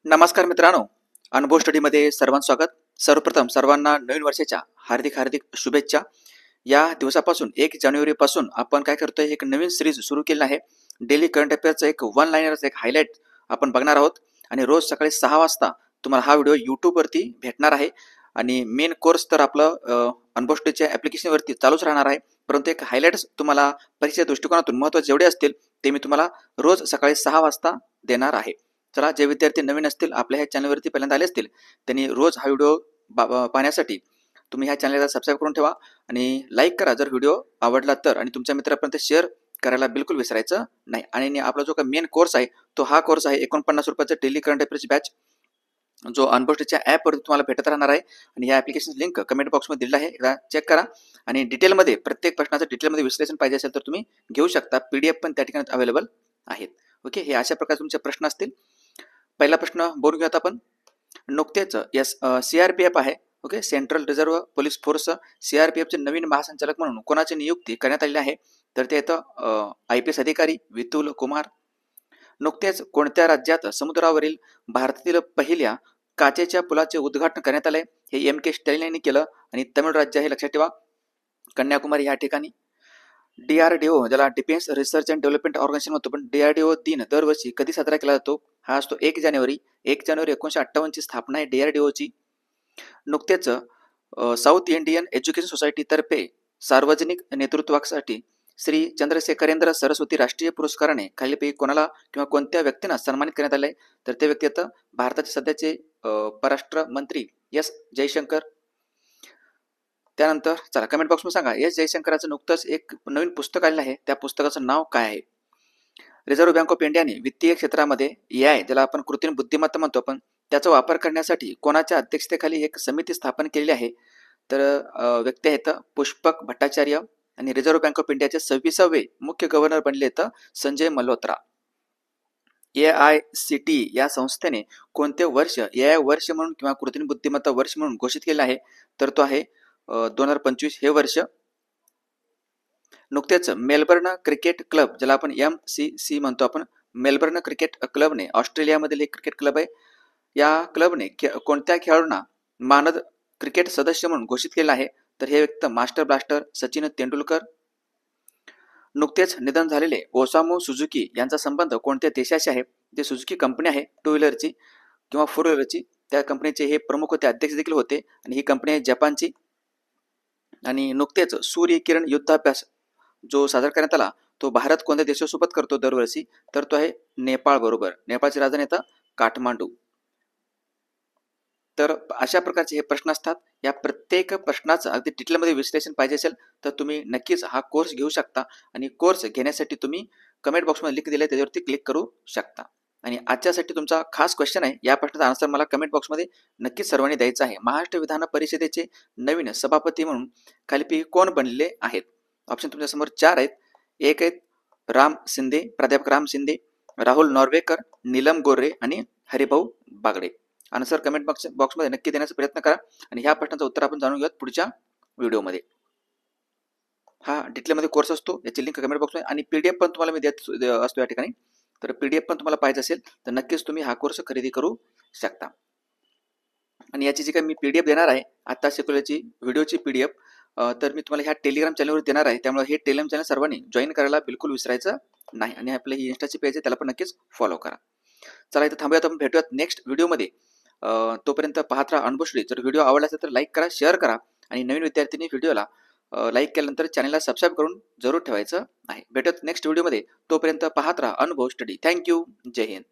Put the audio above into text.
नमस्कार मित्रांनो, अनुभव स्टडीमध्ये सर्वांचं स्वागत. सर्वप्रथम सर्वांना नवीन वर्षाच्या हार्दिक हार्दिक शुभेच्छा. या दिवसापासून 1 जानेवारीपासून आपण काय करतोय, एक नवीन सिरीज सुरू केली आहे. डेली करंट अफेअरचं एक वन लाइनरचं एक हायलाईट आपण बघणार आहोत आणि रोज सकाळी 6 वाजता तुम्हाला हा व्हिडिओ यूट्यूबवरती भेटणार आहे. आणि मेन कोर्स तर आपलं अनुभव स्टडीच्या ॲप्लिकेशनवरती चालूच राहणार आहे. परंतु एक हायलाईट्स तुम्हाला परीक्षेच्या दृष्टिकोनातून महत्त्वाचे जेवढे असतील ते मी तुम्हाला रोज सकाळी 6 वाजता देणार आहे. चला, जे विद्यार्थी नवीन असतील, आपल्या ह्या चॅनलवरती पहिल्यांदा आले असतील, त्यांनी रोज हा व्हिडिओ पाहण्यासाठी तुम्ही ह्या चॅनलला सबस्क्राईब करून ठेवा आणि लाईक करा जर व्हिडिओ आवडला तर, आणि तुमच्या मित्रांपर्यंत शेअर करायला बिलकुल विसरायचं नाही. आणि आपला जो काही मेन कोर्स आहे तो हा कोर्स आहे 49 रुपयाचा डेली करंट अफेअर्स बॅच, जो अनुभव स्टडीच्या ॲपवरती तुम्हाला भेटत राहणार आहे. आणि ह्या ॲप्लिकेशन लिंक कमेंट बॉक्समध्ये दिलेला आहे, एकदा चेक करा. आणि डिटेलमध्ये प्रत्येक प्रश्नाचं डिटेलमध्ये विश्लेषण पाहिजे असेल तर तुम्ही घेऊ शकता. PDF पण त्या ठिकाणी अवेलेबल आहेत. ओके, हे अशा प्रकारे तुमचे प्रश्न असतील. पहिला प्रश्न बोलून घेऊयात आपण. नुकतेच CRPF आहे, okay, central reserve police force, CRPFचे नवीन महासंचालक म्हणून कोणाची नियुक्ती करण्यात आलेली आहे? तर ते येतं IPS अधिकारी वितुल कुमार. नुकतेच कोणत्या राज्यात समुद्रावरील भारतातील पहिल्या काचेच्या पुलाचे उद्घाटन करण्यात आले? हे MK स्टॅलिन यांनी केलं आणि तमिळ राज्य हे लक्षात ठेवा, कन्याकुमारी या ठिकाणी. DRDO, ज्याला defence research and development organisation म्हणतो, पण DRDO दिन दरवर्षी कधी साजरा केला जातो? हा असतो 1 जानेवारी. 1 जानेवारी 1958 ची स्थापना आहे DRDOची. नुकतेच साऊथ इंडियन एज्युकेशन सोसायटी तर्फे सार्वजनिक नेतृत्वासाठी श्री चंद्रशेखरेंद्र सरस्वती राष्ट्रीय पुरस्काराने खालीलपैकी कोणाला किंवा कोणत्या व्यक्तींना सन्मानित करण्यात आले? तर ते व्यक्ती आहेत भारताचे सध्याचे परराष्ट्र मंत्री S जयशंकर. त्यानंतर चला कमेंट बॉक्समध्ये सांगा, S जयशंकराचं नुकतंच एक नवीन पुस्तक आलेलं आहे, त्या पुस्तकाचं नाव काय आहे? रिझर्व्ह बँक ऑफ इंडियाने वित्तीय क्षेत्रामध्ये AI, ज्याला आपण कृत्रिम बुद्धिमत्ता म्हणतो आपण, त्याचा वापर करण्यासाठी कोणाच्या अध्यक्षतेखाली एक समिती स्थापन केलेली आहे? तर व्यक्ती आहेत पुष्पक भट्टाचार्य. आणि रिझर्व्ह बँक ऑफ इंडियाचे 26वे मुख्य गव्हर्नर बनले आहेत संजय मल्होत्रा. AICTE या संस्थेने कोणते वर्ष AI वर्ष म्हणून किंवा कृत्रिम बुद्धिमत्ता वर्ष म्हणून घोषित केले आहे? तर तो आहे 2025 हे वर्ष. नुकतेच मेलबर्न क्रिकेट क्लब, ज्याला आपण MCC म्हणतो आपण, मेलबर्न क्रिकेट क्लबने, ऑस्ट्रेलियामधील एक क्रिकेट क्लब आहे, या क्लबने कोणत्या खेळाडूंना मानद क्रिकेट सदस्य म्हणून घोषित केलं आहे? तर हे व्यक्ती मास्टर ब्लास्टर सचिन तेंडुलकर. नुकतेच निधन झालेले ओसामू सुझुकी यांचा संबंध कोणत्या देशाशी आहे? जे सुझुकी कंपनी आहे टू व्हीलरची किंवा फोर व्हीलरची, त्या कंपनीचे हे प्रमुख होते, अध्यक्ष देखील होते, आणि ही कंपनी आहे जपानची. आणि नुकतेच सूर्य किरण युद्धाभ्यास जो साजरा करण्यात आला, तो भारत कोणत्या देशासोबत करतो दरवर्षी? तर तो आहे नेपाळ बरोबर. नेपाळची राजधानी येतं काठमांडू. तर अशा प्रकारचे हे प्रश्न असतात. या प्रत्येक प्रश्नाचं अगदी डिटेलमध्ये विश्लेषण पाहिजे असेल तर तुम्ही नक्कीच हा कोर्स घेऊ शकता. आणि कोर्स घेण्यासाठी तुम्ही कमेंट बॉक्समध्ये लिंक दिले, त्याच्यावरती क्लिक करू शकता. आणि आजच्यासाठी तुमचा खास क्वेश्चन आहे, या प्रश्नाचा आन्सर मला कमेंट बॉक्समध्ये नक्कीच सर्वांनी द्यायचा आहे. महाराष्ट्र विधान परिषदेचे नवीन सभापती म्हणून खालीलपैकी कोण बनलेले आहेत? ऑप्शन तुमच्यासमोर 4 आहेत. एक आहेत राम शिंदे, प्राध्यापक राम शिंदे, राहुल नॉर्वेकर, नीलम गोरे आणि हरिभाऊ बागडे. आन्सर कमेंट बॉक्समध्ये नक्की देण्याचा प्रयत्न करा. आणि ह्या प्रश्नाचं उत्तर आपण जाणून घेऊयात पुढच्या व्हिडिओमध्ये. हा डिटेलमध्ये कोर्स असतो, याची लिंक कमेंट बॉक्समध्ये, आणि PDF पण तुम्हाला मी देत असतो या ठिकाणी. तर PDF पण तुम्हाला पाहिजे असेल तर नक्कीच तुम्ही हा कोर्स खरेदी करू शकता. आणि याची जी काही मी PDF देणार आहे, आता शिकवल्याची व्हिडिओची PDF, तर मी तुम्हाला ह्या टेलिग्राम चॅनलवर देणार आहे. त्यामुळे हे टेलिग्राम चॅनल सर्वांनी जॉईन करायला बिलकुल विसरायचं नाही. आणि आपलं ही इंस्टाची पेज आहे, त्याला पण नक्कीच फॉलो करा. चला, इथं थांबूयात, आपण भेटूयात नेक्स्ट व्हिडिओमध्ये. तोपर्यंत पाहत राहा अनुभव स्टडी. जर व्हिडिओ आवडला असेल तर लाईक करा, शेअर करा, आणि नवीन विद्यार्थ्यांनी व्हिडिओला लाईक केल्यानंतर चॅनलला सबस्क्राईब करून जरूर ठेवायचं आहे. भेटूयात नेक्स्ट व्हिडिओमध्ये. तोपर्यंत पाहत राहा अनुभव स्टडी. थँक्यू. जय हिंद.